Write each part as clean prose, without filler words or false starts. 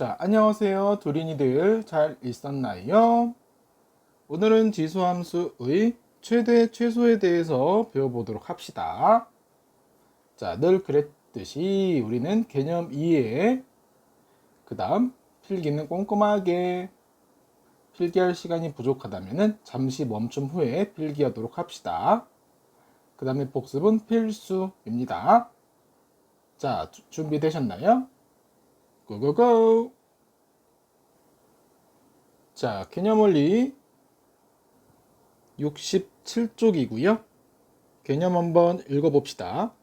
자, 안녕하세요. 도린이들 잘 있었나요? 오늘은 지수함수의 최대, 최소에 대해서 배워보도록 합시다. 자, 늘 그랬듯이 우리는 개념 이해, 그 다음 필기는 꼼꼼하게, 필기할 시간이 부족하다면 잠시 멈춤 후에 필기하도록 합시다. 그 다음에 복습은 필수입니다. 자, 준비되셨나요? 고고고! 자, 개념원리 67쪽이고요. 개념 한번 읽어봅시다.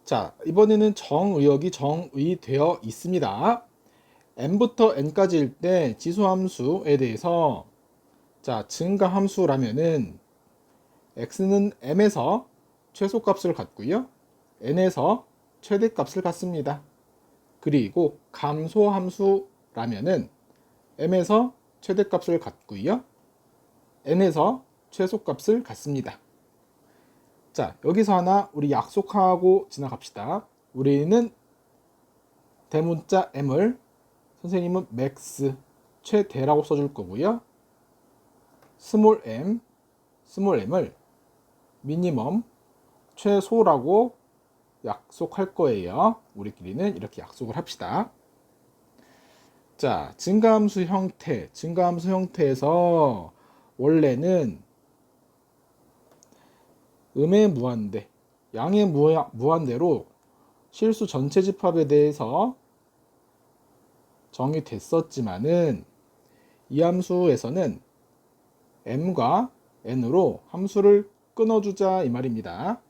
자, 이번에는 정의역이 정의되어 있습니다. m부터 n까지일 때 지수함수에 대해서 자, 증가함수라면은 x는 m에서 최소값을 갖고요. n에서 최대값을 갖습니다. 그리고 감소함수라면은 m에서 최대값을 갖고요. n에서 최소값을 갖습니다. 자, 여기서 하나 우리 약속하고 지나갑시다. 우리는 대문자 m을 선생님은 맥스 최대라고 써줄 거고요. 스몰 m을 미니멈 최소라고 약속할 거예요. 우리끼리는 이렇게 약속을 합시다. 자, 증가함수 형태에서 원래는 음의 무한대, 양의 무한대로 실수 전체 집합에 대해서 정의됐었지만은 이 함수에서는 m과 n으로 함수를 끊어주자 이 말입니다.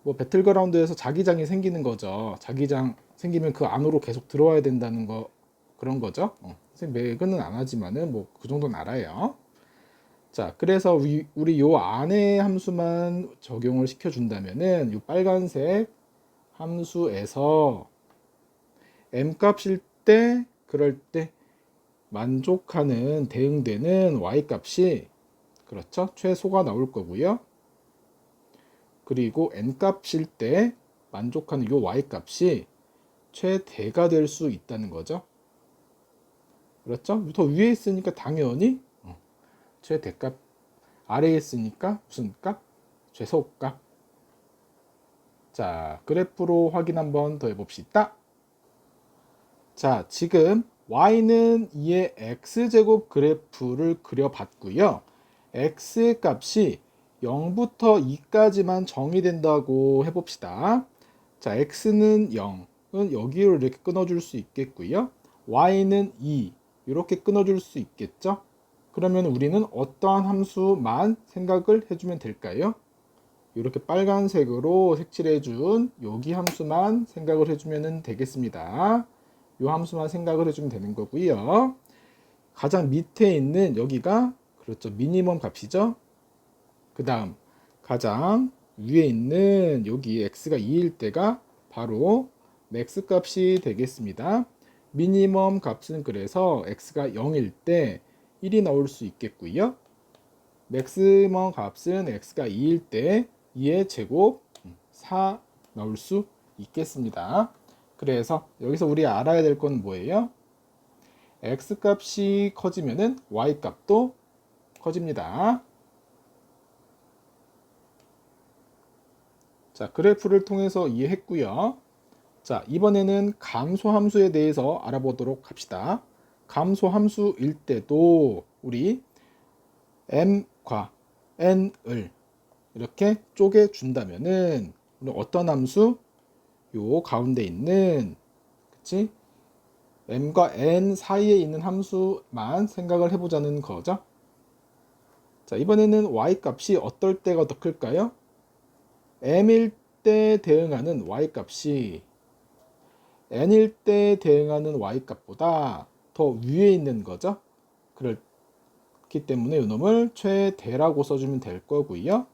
뭐 배틀그라운드에서 자기장이 생기는 거죠. 자기장 생기면 그 안으로 계속 들어와야 된다는 거 그런 거죠. 선생님 매그는 안 하지만은 뭐 그 정도는 알아요. 자, 그래서 우리 요 안에 함수만 적용을 시켜준다면은 요 빨간색 함수에서 m 값일 때 그럴 때 만족하는 대응되는 y 값이 그렇죠, 최소가 나올 거고요. 그리고 n 값일 때 만족하는 요 y 값이 최대가 될 수 있다는 거죠. 그렇죠? 더 위에 있으니까 당연히 최대값, 아래에 있으니까 무슨 값? 최소값. 자, 그래프로 확인 한번 더 해봅시다. 자, 지금 y는 2의 x제곱 그래프를 그려봤고요. x의 값이 0부터 2까지만 정의된다고 해봅시다. 자, x는 0은 여기로 이렇게 끊어줄 수 있겠고요. y는 2 이렇게 끊어줄 수 있겠죠. 그러면 우리는 어떠한 함수만 생각을 해주면 될까요? 이렇게 빨간색으로 색칠해준 여기 함수만 생각을 해주면 되겠습니다. 이 함수만 생각을 해주면 되는 거고요. 가장 밑에 있는 여기가 그렇죠, 미니멈 값이죠. 그 다음 가장 위에 있는 여기 x가 2일 때가 바로 맥스 값이 되겠습니다. 미니멈 값은 그래서 x가 0일 때 1이 나올 수 있겠고요. 맥시멈 값은 x가 2일 때 2의 제곱 4 나올 수 있겠습니다. 그래서 여기서 우리 알아야 될 건 뭐예요? x 값이 커지면은 y 값도 커집니다. 자, 그래프를 통해서 이해했고요. 자, 이번에는 감소함수에 대해서 알아보도록 합시다. 감소함수일 때도 우리 m과 n을 이렇게 쪼개 준다면은 우리 어떤 함수? 요 가운데 있는 그치? m과 n 사이에 있는 함수만 생각을 해보자는 거죠. 자, 이번에는 y 값이 어떨 때가 더 클까요? m일 때 대응하는 y 값이 n일 때 대응하는 y 값보다 더 위에 있는 거죠. 그렇기 때문에 이놈을 최대라고 써주면 될 거고요.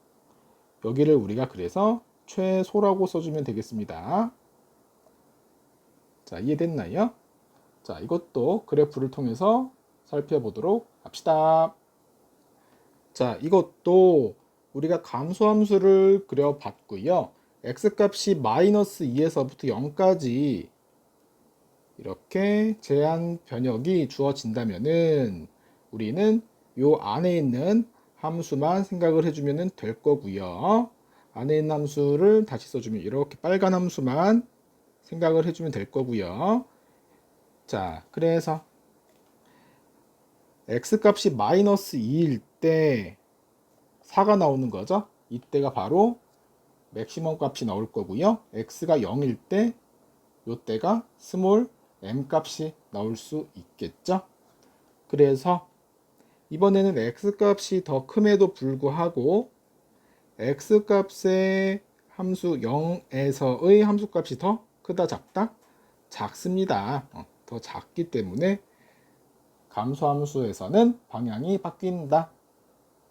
여기를 우리가 그래서 최소라고 써주면 되겠습니다. 자, 이해됐나요? 자, 이것도 그래프를 통해서 살펴보도록 합시다. 자, 이것도 우리가 감소함수를 그려봤고요. x값이 마이너스 2에서부터 0까지 이렇게 제한 변역이 주어진다면은 우리는 요 안에 있는 함수만 생각을 해주면 될 거고요. 안에 있는 함수를 다시 써주면 이렇게 빨간 함수만 생각을 해주면 될 거고요. 자, 그래서 x값이 마이너스 2일 때 4가 나오는 거죠. 이때가 바로 맥시멈 값이 나올 거고요. x가 0일 때 이때가 스몰 m 값이 나올 수 있겠죠. 그래서 이번에는 x값이 더 큼에도 불구하고 x값의 함수 0에서의 함수값이 더 크다 작다? 작습니다. 더 작기 때문에 감소함수에서는 방향이 바뀐다.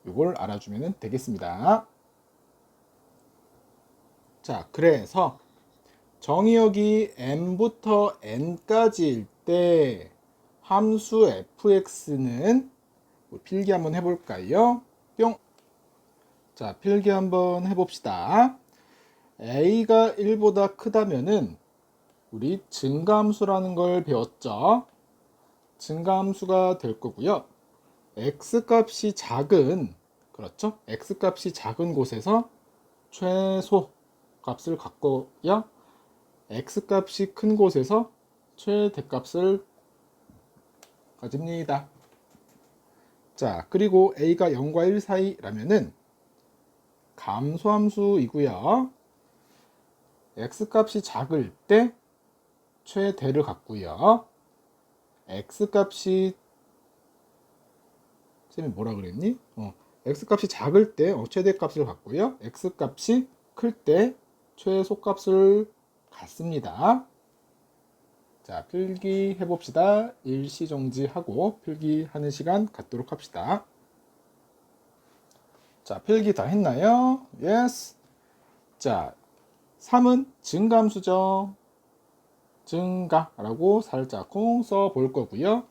이걸 알아주면 되겠습니다. 자, 그래서 정의역이 m부터 n까지일 때 함수 fx는 필기 한번 해볼까요? 뿅. 자, 필기 한번 해봅시다. a가 1보다 크다면은 우리 증가함수라는 걸 배웠죠. 증가함수가 될 거고요. x값이 작은, 그렇죠? x값이 작은 곳에서 최소 값을 갖고요. x값이 큰 곳에서 최대값을 가집니다. 자, 그리고 a가 0과 1 사이라면은 감소함수이고요. x값이 작을 때 최대를 갖고요. x값이 쌤이 뭐라 그랬니? x값이 작을 때 최대값을 갖고요. x값이 클 때 최소값을 갖습니다. 자, 필기 해봅시다. 일시정지하고 필기하는 시간 갖도록 합시다. 자, 필기 다 했나요? Yes. 자, 3은 증가함수죠. 증가라고 살짝 쿵 써볼 거고요.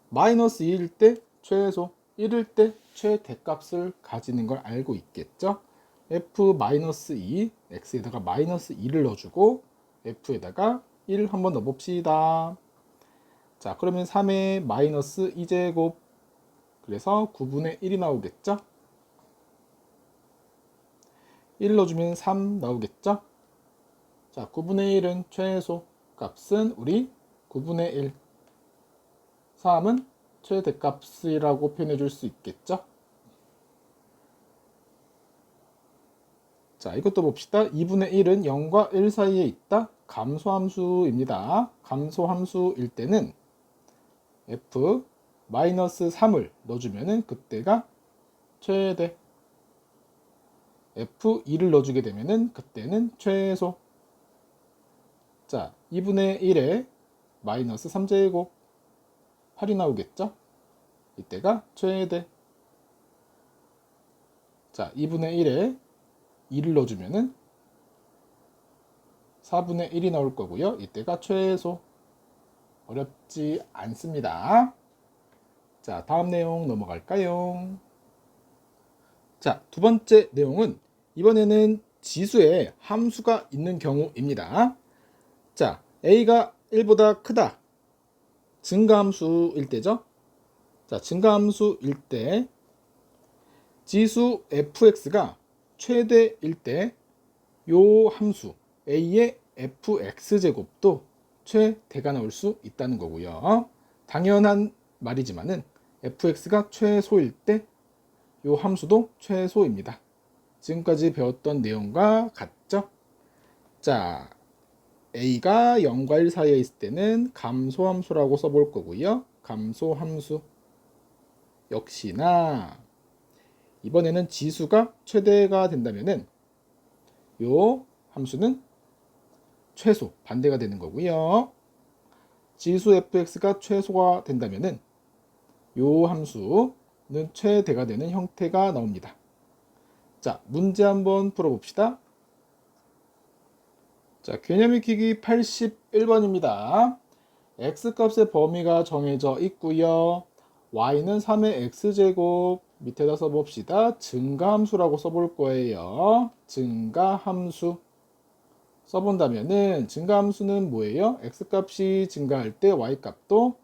마이너스 2일 때 최소, 1일 때 최대값을 가지는 걸 알고 있겠죠. f-2, x에다가 마이너스 2를 넣어주고 f에다가 1 한번 넣어봅시다. 자, 그러면 3의 마이너스 2제곱, 그래서 9분의 1이 나오겠죠. 1 넣어주면 3 나오겠죠. 자, 9분의 1은 최소 값은 우리 9분의 1, 3은 최대값이라고 표현해 줄 수 있겠죠. 자, 이것도 봅시다. 2분의 1은 0과 1 사이에 있다. 감소함수입니다. 감소함수일 때는 f 마이너스 3을 넣어주면은 그때가 최대, f2를 넣어주게 되면은 그때는 최소. 자, 2분의 1에 마이너스 3제곱 8이 나오겠죠? 이때가 최대. 자, 2분의 1에 2를 넣어주면은 4분의 1이 나올 거고요. 이때가 최소. 어렵지 않습니다. 자, 다음 내용 넘어갈까요? 자, 두 번째 내용은 이번에는 지수에 함수가 있는 경우입니다. 자, a가 1보다 크다. 증가함수일 때죠. 자, 증가함수일 때 지수 fx가 최대일 때 요 함수 a의 fx제곱도 최대가 나올 수 있다는 거고요. 당연한 말이지만은 fx가 최소일 때 요 함수도 최소입니다. 지금까지 배웠던 내용과 같죠? 자, a가 0과 1 사이에 있을 때는 감소함수라고 써볼 거고요. 감소함수 역시나 이번에는 지수가 최대가 된다면은 요 함수는 최소, 반대가 되는 거고요. 지수 fx가 최소가 된다면은 요 함수는 최대가 되는 형태가 나옵니다. 자, 문제 한번 풀어봅시다. 자, 개념 익히기 81번입니다. x값의 범위가 정해져 있고요. y는 3의 x제곱, 밑에다 써봅시다. 증가함수라고 써볼 거예요. 증가함수. 써본다면은 증가함수는 뭐예요? x값이 증가할 때 y값도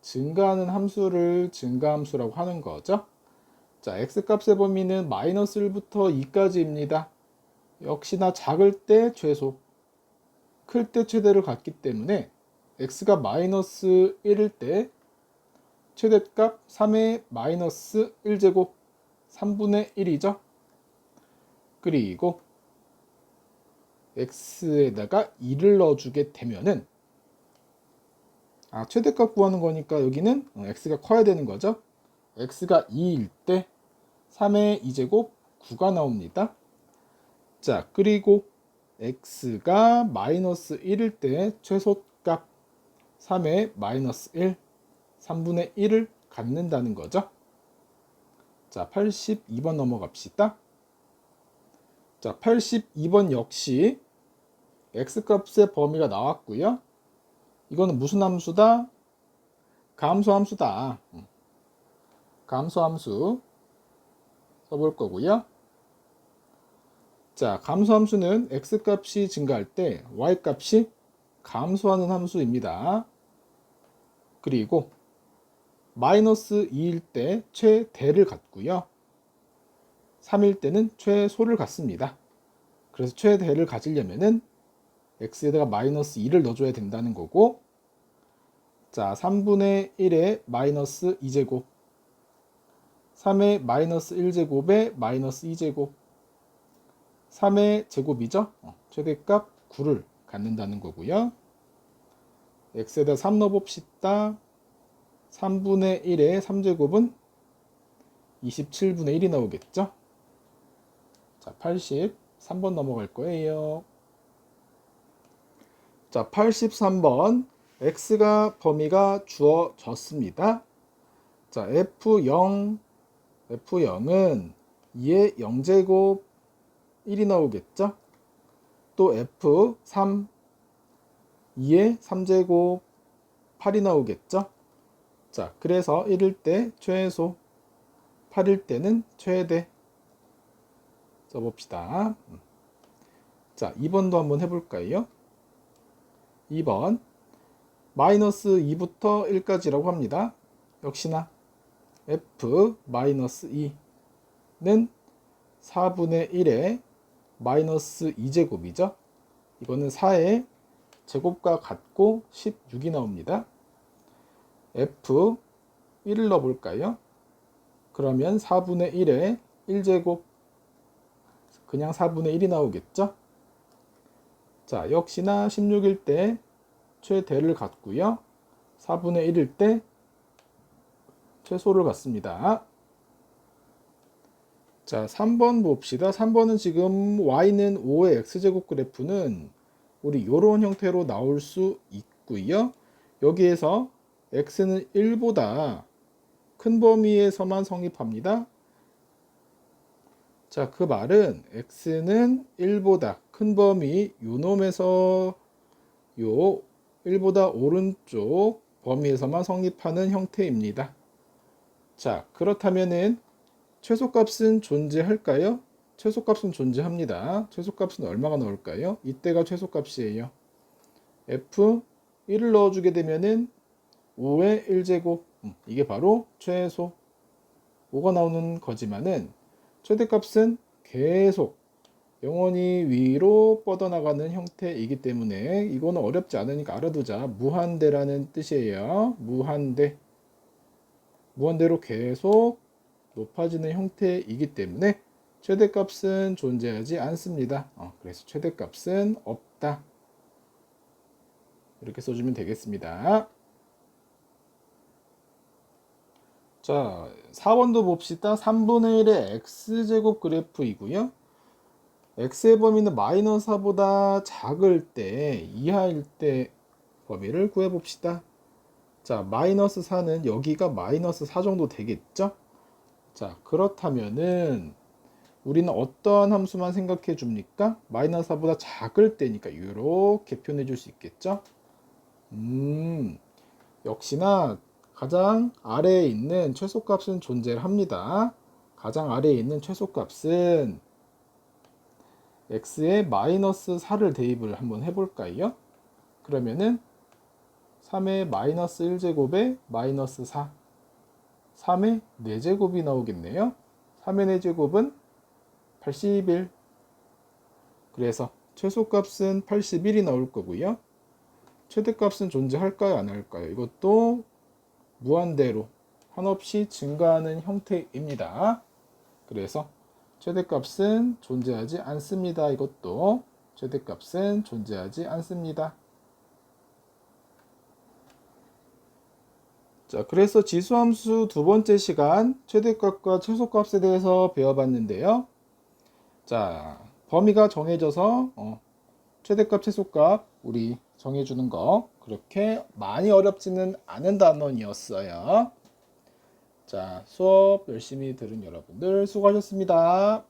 증가하는 함수를 증가함수라고 하는 거죠. 자, x값의 범위는 마이너스 1부터 2까지입니다. 역시나 작을 때 최소, 클 때 최대를 갖기 때문에 x가 마이너스 1일 때 최대값 3의 마이너스 1제곱 3분의 1이죠. 그리고 x에다가 2를 넣어주게 되면은 최대값 구하는 거니까 여기는 x가 커야 되는 거죠. x가 2일 때 3의 2제곱 9가 나옵니다. 자, 그리고 x가 마이너스 1일 때 최소값 3의 마이너스 1, 3분의 1을 갖는다는 거죠. 자, 82번 넘어갑시다. 자, 82번 역시 x값의 범위가 나왔고요. 이거는 무슨 함수다? 감소함수다. 감소함수 써볼 거고요. 자, 감소함수는 x값이 증가할 때 y값이 감소하는 함수입니다. 그리고 마이너스 2일 때 최대를 갖고요. 3일 때는 최소를 갖습니다. 그래서 최대를 가지려면은 x에다가 마이너스 2를 넣어줘야 된다는 거고, 자, 3분의 1에 마이너스 2제곱, 3의 마이너스 1제곱에 마이너스 2제곱, 3의 제곱이죠. 최대값 9를 갖는다는 거고요. x에다 3 넣어봅시다. 3분의 1에 3제곱은 27분의 1이 나오겠죠. 자, 83번 넘어갈 거예요. 자, 83번 x가 범위가 주어졌습니다. 자, f0은 2의 0제곱 1이 나오겠죠. 또 f3 2의 3제곱 8이 나오겠죠. 자, 그래서 1일 때 최소, 8일 때는 최대 써봅시다. 자, 2번도 한번 해볼까요? 2번 마이너스 2부터 1까지라고 합니다. 역시나 f 마이너스 2는 4분의 1에 마이너스 2제곱이죠. 이거는 4의 제곱과 같고 16이 나옵니다. f 1을 넣어볼까요? 그러면 4분의 1에 1제곱, 그냥 4분의 1이 나오겠죠. 자, 역시나 16일 때 최대를 갖고요. 4분의 1일 때 최소를 갖습니다. 자, 3번 봅시다. 3번은 지금 y는 5의 x제곱 그래프는 우리 이런 형태로 나올 수 있고요. 여기에서 x는 1보다 큰 범위에서만 성립합니다. 자, 그 말은 x는 1보다 큰 범위 요 놈에서 요 1보다 오른쪽 범위에서만 성립하는 형태입니다. 자, 그렇다면은 최소값은 존재할까요? 최소값은 존재합니다. 최소값은 얼마가 나올까요? 이때가 최소값이에요. f 1을 넣어주게 되면은 5의 1제곱, 이게 바로 최소 5가 나오는 거지만은 최대값은 계속 영원히 위로 뻗어나가는 형태이기 때문에 이거는 어렵지 않으니까 알아두자. 무한대라는 뜻이에요. 무한대로 계속 높아지는 형태이기 때문에 최대값은 존재하지 않습니다. 그래서 최대값은 없다. 이렇게 써주면 되겠습니다. 자, 4번도 봅시다. 3분의 1의 x제곱 그래프이고요. x의 범위는 마이너스 4보다 작을 때, 이하일 때 범위를 구해봅시다. 자, 마이너스 4는 여기가 마이너스 4 정도 되겠죠? 자, 그렇다면은 우리는 어떠한 함수만 생각해 줍니까? 마이너스 4보다 작을 때니까 이렇게 표현해 줄 수 있겠죠? 역시나 가장 아래에 있는 최소값은 존재를 합니다. 가장 아래에 있는 최소값은 x에 마이너스 4를 대입을 한번 해볼까요? 그러면은 3의 마이너스 1제곱에 마이너스 4, 3의 4제곱이 나오겠네요. 3의 4제곱은 81. 그래서 최소값은 81이 나올 거고요. 최대값은 존재할까요? 안 할까요? 이것도 무한대로 한없이 증가하는 형태입니다. 그래서 최대값은 존재하지 않습니다. 이것도 최대값은 존재하지 않습니다. 자, 그래서 지수함수 두 번째 시간 최대값과 최소값에 대해서 배워봤는데요. 자, 범위가 정해져서 최대값, 최소값 우리 정해주는 거 그렇게 많이 어렵지는 않은 단원이었어요. 자, 수업 열심히 들은 여러분들 수고하셨습니다.